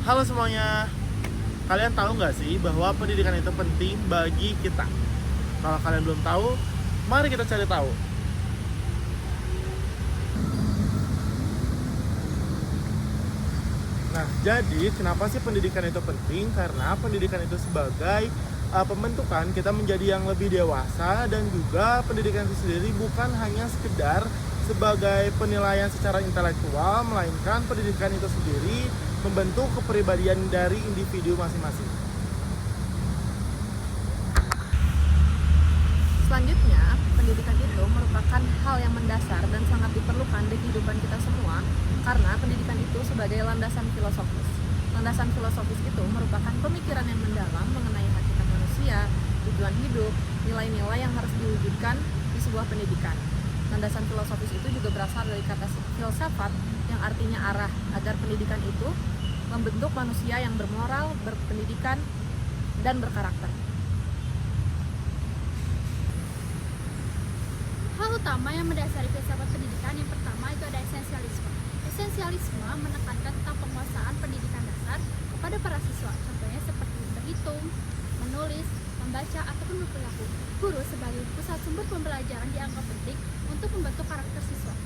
Halo semuanya, kalian tahu nggak sih bahwa pendidikan itu penting bagi kita? Kalau kalian belum tahu, mari kita cari tahu. Nah, jadi kenapa sih pendidikan itu penting? Karena pendidikan itu sebagai pembentukan kita menjadi yang lebih dewasa, dan juga pendidikan itu sendiri bukan hanya sekedar sebagai penilaian secara intelektual, melainkan pendidikan itu sendiri membentuk kepribadian dari individu masing-masing. Selanjutnya, pendidikan itu merupakan hal yang mendasar dan sangat diperlukan di kehidupan kita semua karena pendidikan itu sebagai landasan filosofis. Landasan filosofis itu merupakan pemikiran yang mendalam mengenai hakikat manusia, tujuan hidup, nilai-nilai yang harus diwujudkan di sebuah pendidikan. Landasan filosofis itu juga berasal dari kata filsafat yang artinya arah, agar pendidikan itu membentuk manusia yang bermoral, berpendidikan, dan berkarakter. Hal utama yang mendasari filsafat pendidikan yang pertama itu ada esensialisme. Esensialisme menekankan tentang penguasaan pendidikan dasar kepada para siswa, contohnya seperti berhitung, menulis, membaca, ataupun berperilaku. Guru sebagai pusat sumber pembelajaran dianggap penting untuk membentuk karakter siswa.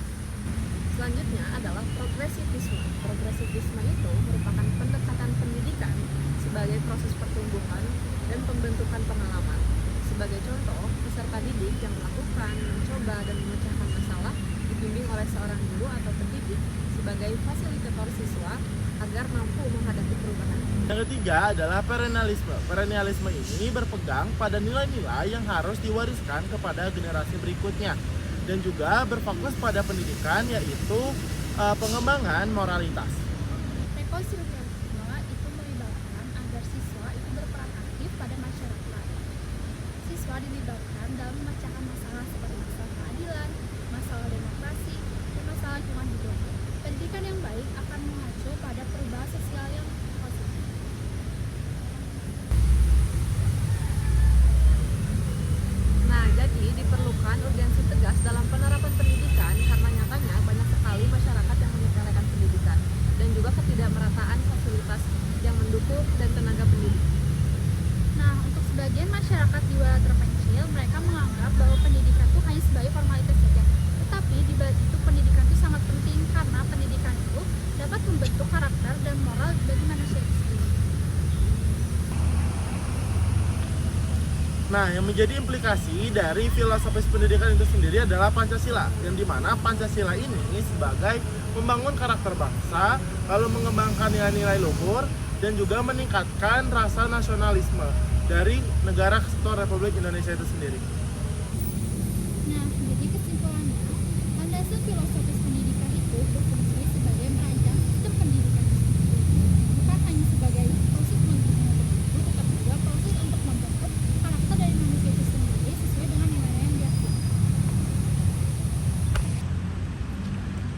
Selanjutnya adalah progresivisme. Progresivisme itu merupakan pendekatan pendidikan sebagai proses pertumbuhan dan pembentukan pengalaman. Sebagai contoh, peserta didik yang melakukan, mencoba, dan memecahkan masalah dibimbing oleh seorang guru atau pendidik sebagai fasilitator siswa agar mampu menghadapi perubahan. Yang ketiga adalah perennialisme. Perennialisme ini berpegang pada nilai-nilai yang harus diwariskan kepada generasi berikutnya, dan juga berfokus pada pendidikan, yaitu pengembangan moralitas. Rekonstruksialisme itu melibatkan agar siswa itu berperan aktif pada masyarakat. Siswa dilibatkan dalam memecahkan masalah seperti masalah keadilan, masalah demokrasi, dan masalah lingkungan hidup. Pendidikan yang baik akan mengacu pada perubahan sosial yang positif. Nah, jadi diperlukan urgensi tegas dalam penerapan pendidikan karena nyatanya banyak sekali masyarakat yang menyepelekan pendidikan dan juga ketidakmerataan fasilitas yang mendukung dan tenaga pendidik. Nah, untuk sebagian masyarakat di wilayah terpencil, mereka menganggap bahwa pendidikan itu hanya sebagai formalitas saja. Tetapi di balik itu pendidikan itu sangat penting karena pendidikan itu dapat membentuk karakter dan moral bagi manusia itu sendiri. Nah, yang menjadi implikasi dari filosofis pendidikan itu sendiri adalah Pancasila, yang dimana Pancasila ini sebagai membangun karakter bangsa, lalu mengembangkan nilai-nilai luhur, dan juga meningkatkan rasa nasionalisme dari negara kesatuan Republik Indonesia itu sendiri. Nah, jadi kesimpulannya, landasan filosofis pendidikan itu berfungsi sebagai merancang sistem pendidikan itu sendiri. Bukan hanya sebagai proses untuk membentuk, tetapi juga proses untuk membentuk karakter dari manusia itu sendiri sesuai dengan nilai-nilai yang diakini.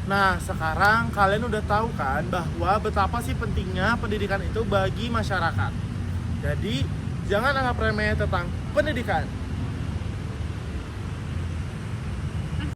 Nah, sekarang kalian udah tahu kan bahwa betapa sih pentingnya pendidikan itu bagi masyarakat. Jadi, jangan anggap remeh tentang pendidikan.